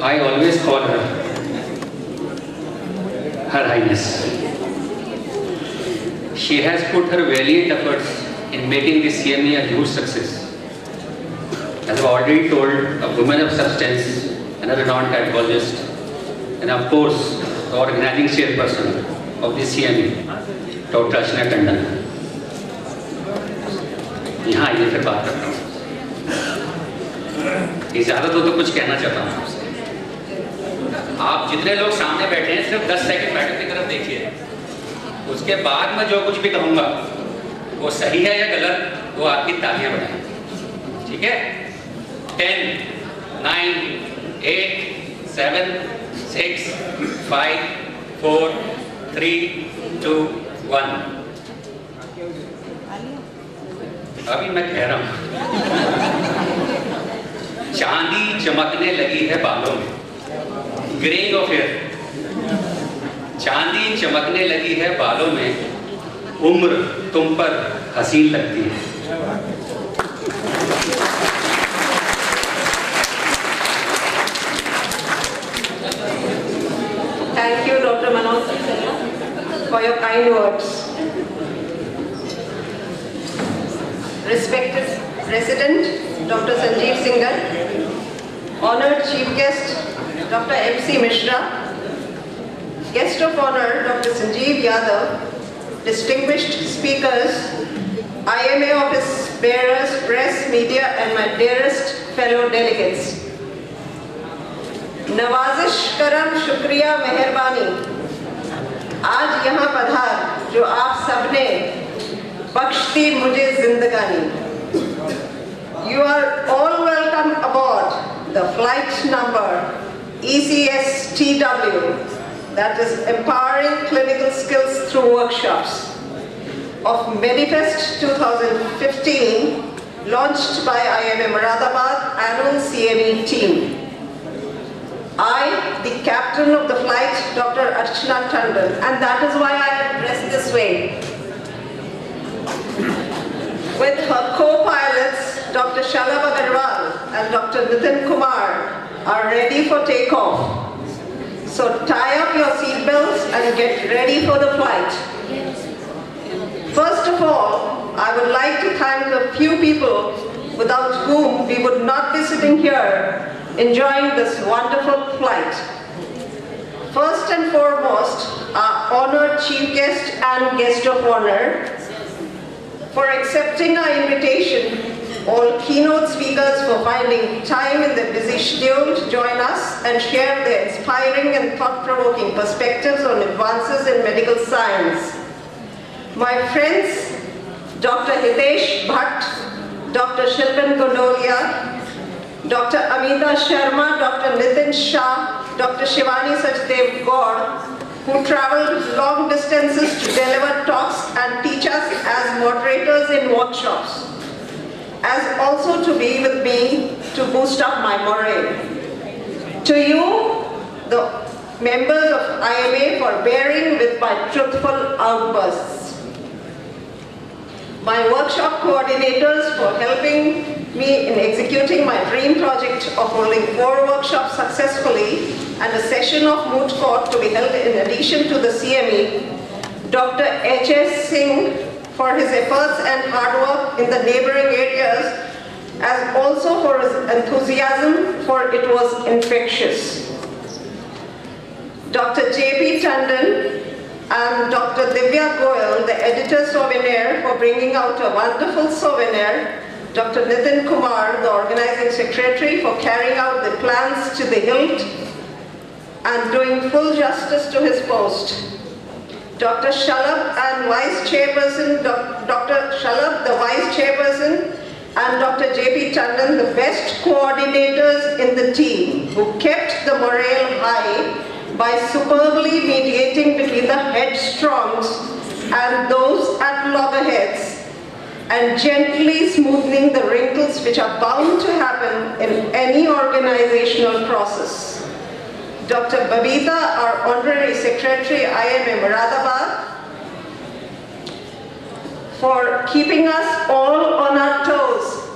I always call her Her Highness. She has put her valiant efforts in making the CME a huge success. As I've already told, a woman of substance and a renowned cardiologist, and of course, the organizing chairperson of the CME, Dr. Archana Tandon. यहाँ आइए फिर बात करता हूँ। इजाज़त हो तो कुछ कहना चाहता हूँ आपसे। आप जितने लोग सामने बैठे हैं सिर्फ 10 सेकंड मैडम की तरफ देखिए। उसके बाद मैं जो कुछ भी कहूँगा वो सही है या गलत, वो आपकी तालियां बढ़ाएं। ठीक है? 10, 9, 8, 7, 6, 5, 4, 3, 2, 1। अभी मैं कह रहा हूं, चांदी चमकने लगी है बालों में, ग्रेइंग ऑफ हेयर। चांदी चमकने लगी है बालों में, उम्र तुम पर हसीन लगती है। Thank you, Dr. Manoj, for your kind words. Respected President, Dr. Sanjeev Singhal, Honored Chief Guest, Dr. MC Mishra, Guest of Honor, Dr. Sanjeev Yadav, distinguished speakers, IMA office bearers, press, media, and my dearest fellow delegates. नवाजिश करम शुक्रिया मेहरबानी, आज यहाँ पधार जो आप सबने बख्शती मुझे जिंदगानी। You are all welcome aboard the flight number ECS-TW, that is Empowering Clinical Skills Through Workshops, of Medifest 2015, launched by IMA Moradabad annual CME team. I, the captain of the flight, Dr. Archana Tandon, and that is why I am dressed this way, with her co-pilots, Dr. Shalabh Agarwal and Dr. Nitin Kumar, are ready for takeoff. So tie up your seatbelts and get ready for the flight. First of all, I would like to thank a few people without whom we would not be sitting here enjoying this wonderful flight. First and foremost, our honored chief guest and guest of honor, for accepting our invitation, all keynote speakers for finding time in their busy schedule to join us and share their inspiring and thought-provoking perspectives on advances in medical science. My friends, Dr. Hitesh Bhatt, Dr. Shilpan Gondolia, Dr. Amita Sharma, Dr. Nitin Shah, Dr. Shivani Sachdev Gaur, who traveled long distances to deliver talks and teach us as moderators in workshops, as also to be with me to boost up my morale. To you, the members of IMA, for bearing with my truthful outbursts. My workshop coordinators for helping me in executing my dream project of holding 4 workshops successfully and a session of moot court to be held in addition to the CME, Dr. H.S. Singh for his efforts and hard work in the neighboring areas, as also for his enthusiasm, for it was infectious. Dr. J.P. Tandon and Dr. Divya Goyal, the editor souvenir, for bringing out a wonderful souvenir. Dr. Nitin Kumar, the organizing secretary, for carrying out the plans to the hilt and doing full justice to his post. Dr. Shalabh and Vice Chairperson, Dr. Shalabh, the Vice Chairperson, and Dr. J.P. Tandon, the best coordinators in the team, who kept the morale high by superbly mediating between the headstrongs and those at loggerheads, and gently smoothing the wrinkles which are bound to happen in any organizational process. Dr. Babita, our Honorary Secretary, IMA Moradabad, for keeping us all on our toes,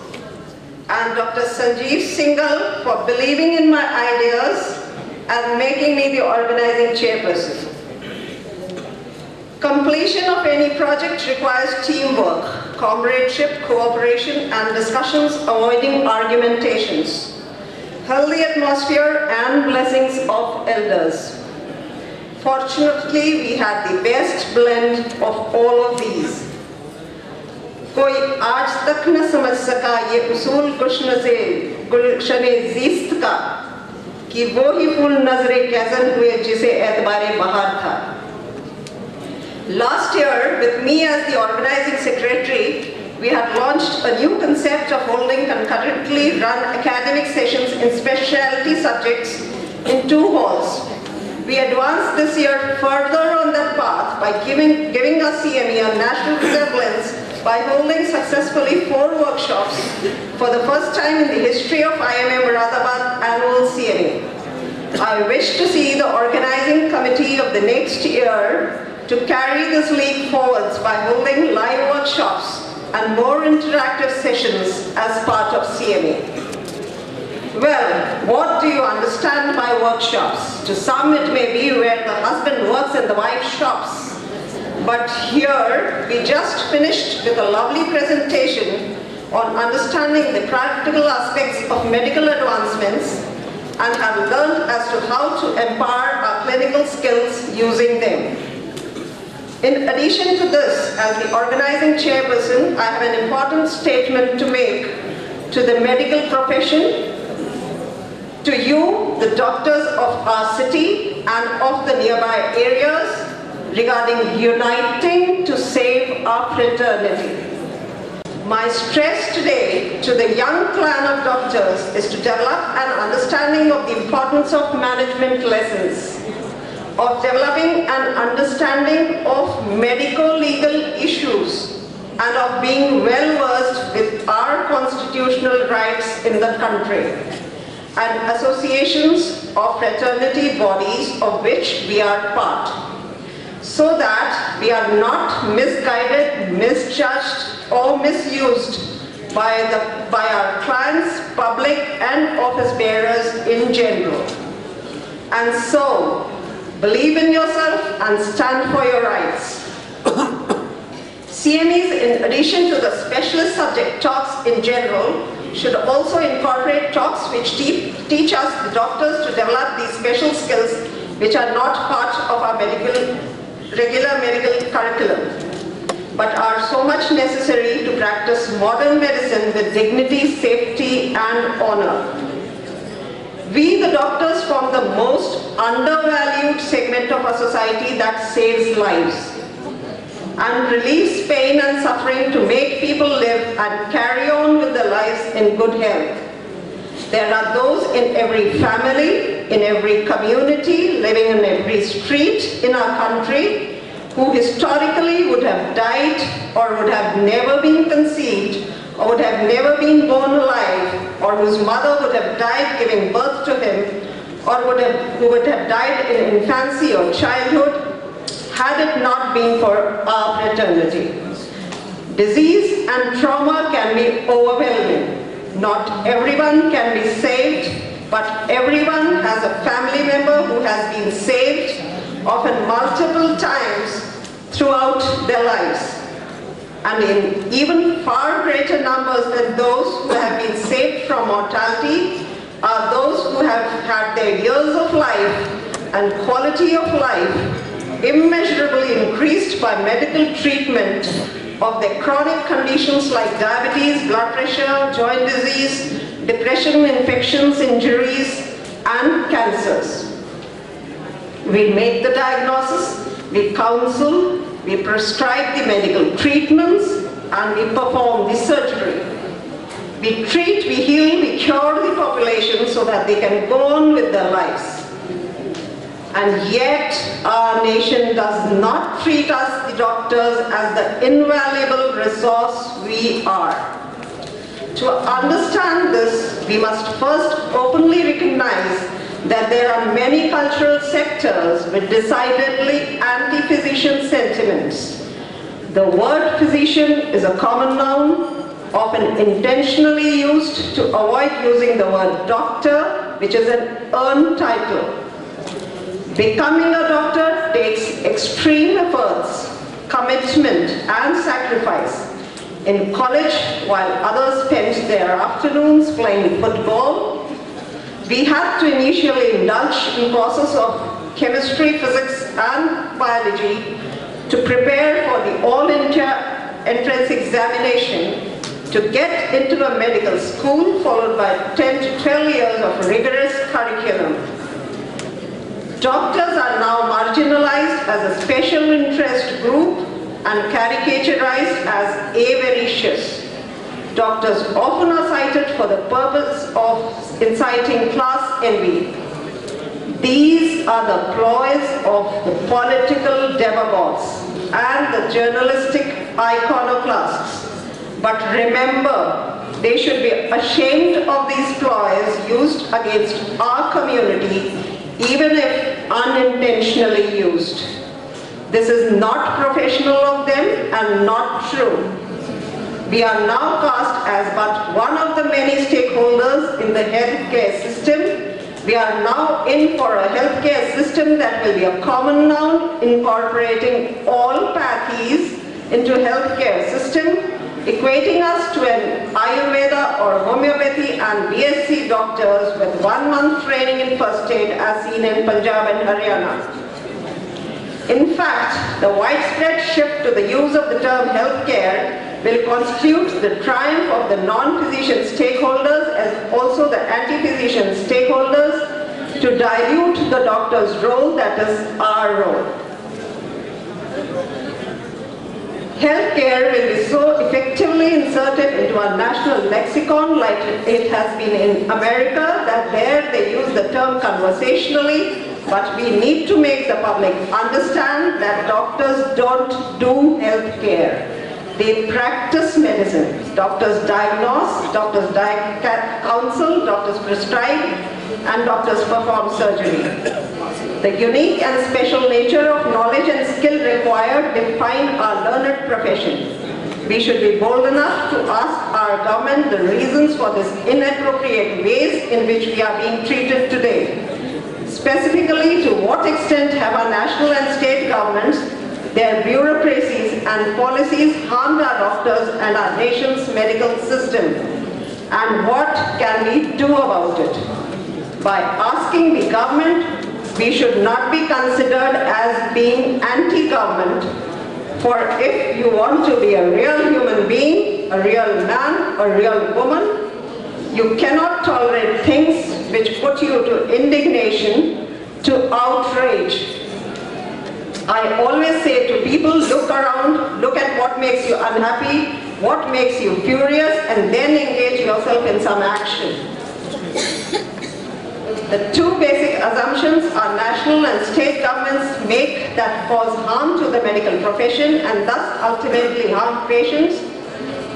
and Dr. Sanjeev Singhal for believing in my ideas and making me the organizing chairperson. Completion of any project requires teamwork, comradeship, cooperation, and discussions avoiding argumentations, healthy atmosphere, and blessings of elders. Fortunately, we had the best blend of all of these. कोई आज तक न समझ सका ये उसूल गुलशने ज़ीस्त का कि वो ही फूल नजरे कैज़न हुए जिसे एतबारे बहार था. Last year, with me as the organizing secretary, we had launched a new concept of holding concurrently run academic sessions in specialty subjects in 2 halls. We advanced this year further on that path by giving our CME a national resemblance by holding successfully 4 workshops for the first time in the history of IMA Moradabad annual CME. I wish to see the organizing committee of the next year to carry this league forwards by holding live workshops and more interactive sessions as part of CME. Well, what do you understand by workshops? To some it may be where the husband works and the wife shops. But here, we just finished with a lovely presentation on understanding the practical aspects of medical advancements and have learned as to how to empower our clinical skills using them. In addition to this, as the organizing chairperson, I have an important statement to make to the medical profession, to you, the doctors of our city and of the nearby areas, regarding uniting to save our fraternity. My stress today to the young clan of doctors is to develop an understanding of the importance of management lessons, of developing an understanding of medico-legal issues, and of being well-versed with our constitutional rights in the country, and associations of fraternity bodies of which we are part, so that we are not misguided, misjudged, or misused by our clients, public, and office bearers in general. And so, believe in yourself and stand for your rights. CMEs, in addition to the specialist subject talks in general, should also incorporate talks which teach us, the doctors, to develop these special skills which are not part of our regular medical curriculum, but are so much necessary to practice modern medicine with dignity, safety, and honor. We, the doctors, form the most undervalued segment of our society that saves lives and relieves pain and suffering to make people live and carry on with their lives in good health. There are those in every family, in every community, living in every street in our country, who historically would have died or would have never been conceived or would have never been born alive, or whose mother would have died giving birth to him, or who would have died in infancy or childhood, had it not been for our fraternity. Disease and trauma can be overwhelming. Not everyone can be saved, but everyone has a family member who has been saved, often multiple times throughout their lives. And in even far greater numbers than those who have been saved from mortality are those who have had their years of life and quality of life immeasurably increased by medical treatment of their chronic conditions like diabetes, blood pressure, joint disease, depression, infections, injuries, and cancers. We make the diagnosis, we counsel, we prescribe the medical treatments, and we perform the surgery. We treat, we heal, we cure the population so that they can go on with their lives. And yet, our nation does not treat us, the doctors, as the invaluable resource we are. To understand this, we must first openly recognize that there are many cultural sectors with decidedly anti-physician sentiments. The word physician is a common noun, often intentionally used to avoid using the word doctor, which is an earned title. Becoming a doctor takes extreme efforts, commitment, and sacrifice. In college, while others spent their afternoons playing football, we had to initially indulge in courses of chemistry, physics, and biology to prepare for the all-India entrance examination to get into a medical school, followed by 10 to 12 years of rigorous curriculum. Doctors are now marginalized as a special interest group and caricaturized as avaricious. Doctors often are cited for the purpose of inciting class envy. These are the ploys of the political demagogues and the journalistic iconoclasts. But remember, they should be ashamed of these ploys used against our community, even if unintentionally used. This is not professional of them and not true. We are now cast as but one of the many stakeholders in the healthcare system. We are now in for a healthcare system that will be a common noun, incorporating all pathies into healthcare system, equating us to an Ayurveda or homeopathy and BSc doctors with 1 month training in first aid as seen in Punjab and Haryana. In fact, the widespread shift to the use of the term healthcare will constitute the triumph of the non-physician stakeholders as also the anti-physician stakeholders to dilute the doctor's role, that is our role. Healthcare will be so effectively inserted into our national lexicon like it has been in America, that there they use the term conversationally, but we need to make the public understand that doctors don't do healthcare. They practice medicine. Doctors diagnose, doctors counsel, doctors prescribe, and doctors perform surgery. The unique and special nature of knowledge and skill required define our learned profession. We should be bold enough to ask our government the reasons for this inappropriate ways in which we are being treated today. Specifically, to what extent have our national and state governments, their bureaucracies and policies harmed our doctors and our nation's medical system? And what can we do about it? By asking the government, we should not be considered as being anti-government, for if you want to be a real human being, a real man, a real woman, you cannot tolerate things which put you to indignation, to outrage. I always say to people, look around, look at what makes you unhappy, what makes you furious, and then engage yourself in some action. The two basic assumptions our national and state governments make that cause harm to the medical profession and thus ultimately harm patients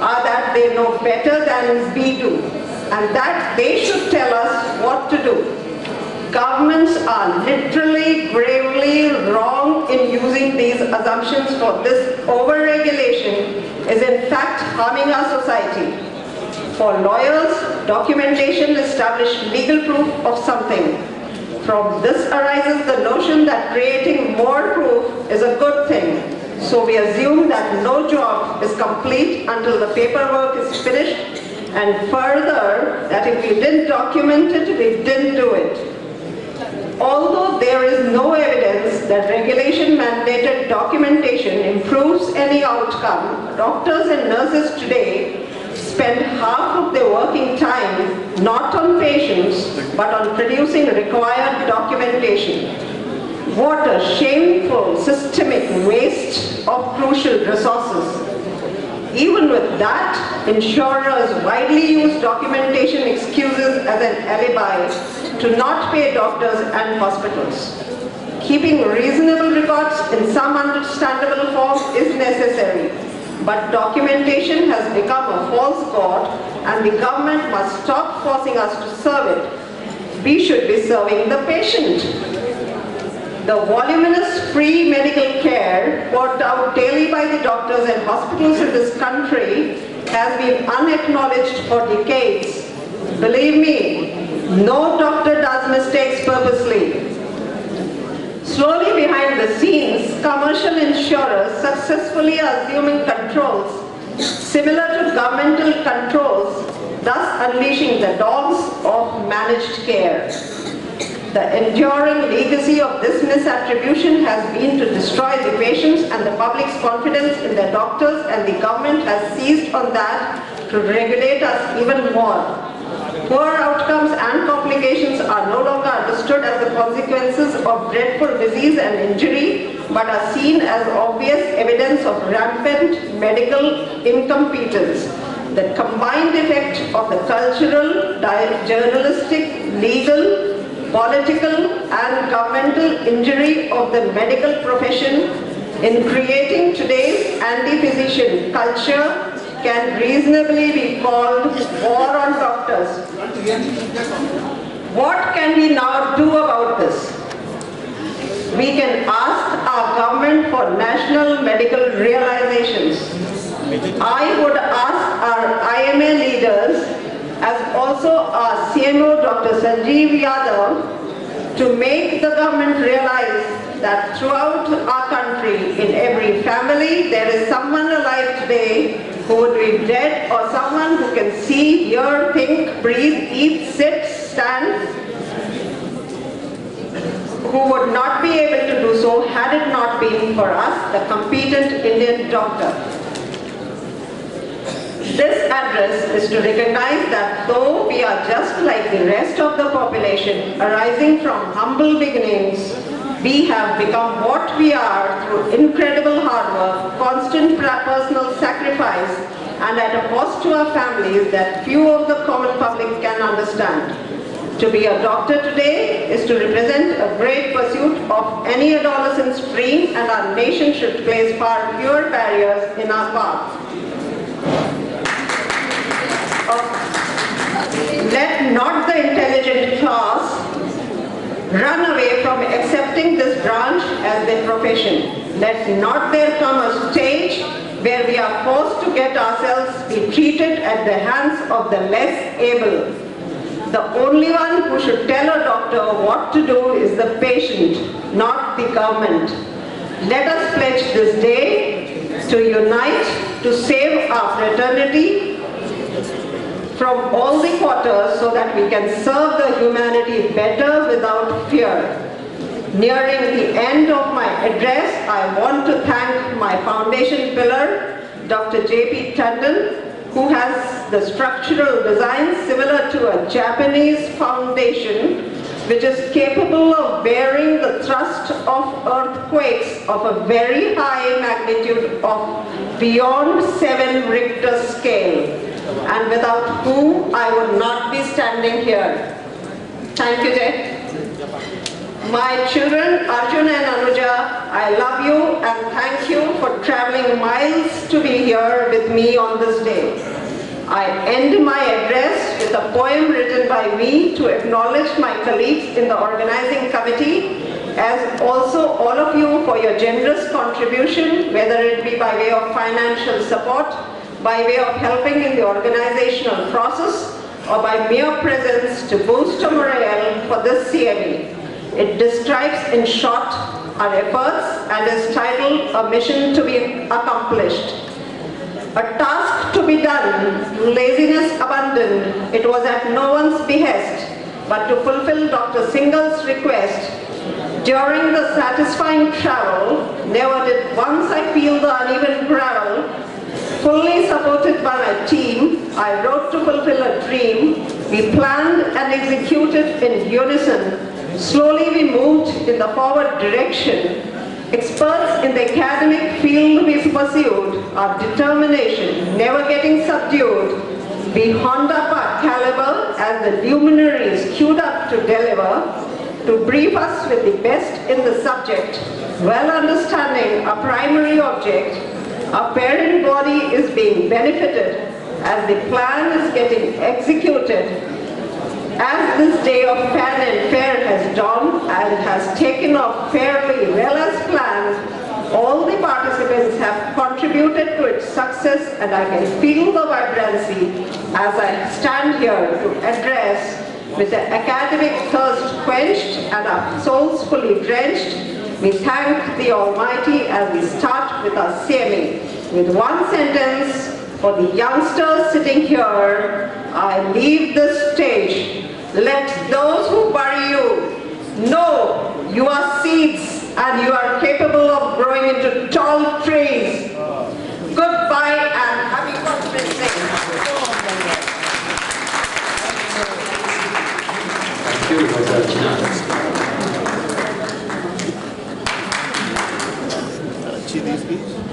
are that they know better than we do, and that they should tell us what to do. Governments are literally, gravely wrong in using these assumptions, for this over-regulation is in fact harming our society. For lawyers, documentation establishes legal proof of something. From this arises the notion that creating more proof is a good thing. So we assume that no job is complete until the paperwork is finished, and further, that if we didn't document it, we didn't do it. Although there is no evidence that regulation-mandated documentation improves any outcome, doctors and nurses today spend half of their working time not on patients, but on producing required documentation. What a shameful systemic waste of crucial resources. Even with that, insurers widely use documentation excuses as an alibi to not pay doctors and hospitals. Keeping reasonable records in some understandable form is necessary, but documentation has become a false god, and the government must stop forcing us to serve it. We should be serving the patient. The voluminous free medical care poured out daily by the doctors and hospitals in this country has been unacknowledged for decades. Believe me, no doctor does mistakes purposely. Slowly behind the scenes, commercial insurers successfully assuming controls similar to governmental controls, thus unleashing the dogs of managed care. The enduring legacy of this misattribution has been to destroy the patients, and the public's confidence in their doctors, and the government has seized on that to regulate us even more. Poor outcomes and complications are no longer understood as the consequences of dreadful disease and injury, but are seen as obvious evidence of rampant medical incompetence. The combined effect of the cultural, journalistic, legal, political and governmental injury of the medical profession in creating today's anti-physician culture can reasonably be called war on doctors. What can we now do about this? We can ask our government for national medical realizations. I would ask our IMA leaders, as also our CMO Dr. Sanjeev Yadav, to make the government realize that throughout our country, in every family, there is someone alive today who would be dead, or someone who can see, hear, think, breathe, eat, sit, stand, who would not be able to do so had it not been for us, the competent Indian doctor. This address is to recognize that though we are just like the rest of the population, arising from humble beginnings, we have become what we are through incredible hard work, constant personal sacrifice, and at a cost to our families that few of the common public can understand. To be a doctor today is to represent a great pursuit of any adolescent's dream, and our nation should place far fewer barriers in our path. Let not the intelligent class run away from accepting this branch as their profession. Let not there come a stage where we are forced to get ourselves be treated at the hands of the less able. The only one who should tell a doctor what to do is the patient, not the government. Let us pledge this day to unite, to save our fraternity from all the quarters so that we can serve the humanity better without fear. Nearing the end of my address, I want to thank my foundation pillar, Dr. J.P. Tandon, who has the structural design similar to a Japanese foundation, which is capable of bearing the thrust of earthquakes of a very high magnitude of beyond 7 Richter scale, and without whom I would not be standing here. Thank you, Jay. My children, Arjun and Anuja, I love you and thank you for traveling miles to be here with me on this day. I end my address with a poem written by me to acknowledge my colleagues in the organizing committee, as also all of you for your generous contribution, whether it be by way of financial support, by way of helping in the organizational process, or by mere presence to boost morale for this CME. It describes in short our efforts and is titled A Mission to be Accomplished. A task to be done, laziness abandoned, it was at no one's behest, but to fulfill Dr. Singh's request. During the satisfying travel, never did once I feel the uneven gravel. Fully supported by my team, I wrote to fulfill a dream. We planned and executed in unison. Slowly we moved in the forward direction. Experts in the academic field we pursued, our determination, never getting subdued. We honed up our caliber as the luminaries queued up to deliver, to brief us with the best in the subject, well understanding our primary object. Our parent body is being benefited as the plan is getting executed. As this day of fan and fair has dawned and has taken off fairly well as planned, all the participants have contributed to its success, and I can feel the vibrancy as I stand here to address, with the academic thirst quenched and our souls fully drenched, We thank the Almighty as we start with our CME. With one sentence, for the youngsters sitting here, I leave the stage. Let those who bury you know you are seeds and you are capable of growing into tall trees. Goodbye and happy birthday. Thank you, Dr. Archana. Chidi speech.